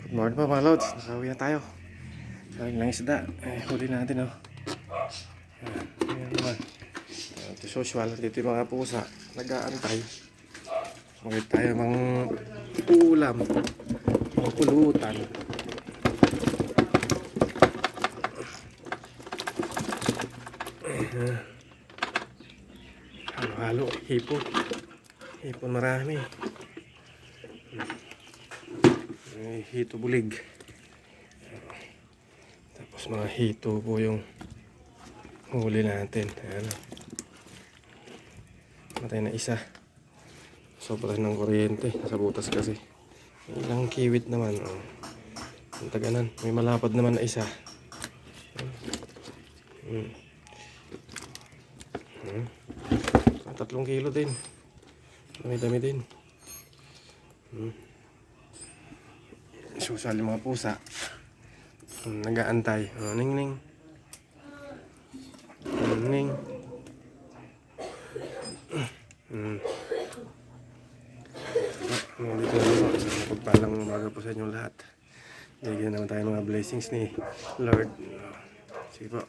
Good morning po mga lods, nakauwi na tayo. Laging lang isda, huli natin oh. Ayan naman. Ito social, dito yung mga pusa, nag-aantay. Magkit tayo mga ulam, mga pulutan. Halo-halo, hipon. Hipon marami. Hito bulig. Tapos mga hito po yung huli natin. Ayan. Matay na isa. Sobra ng kuryente. Nasa butas kasi. Ilang kiwit naman. Oh. Ang taganan. May malapad naman na isa. 3 kilo din. Dami-dami din. Susal yung mga pusa. Nag-aantay. Ning-ning. Ning-ning. Dito na po. Pagpalang umaga po sa inyong lahat. Bigyan naman tayo mga blessings ni Lord. Sige po.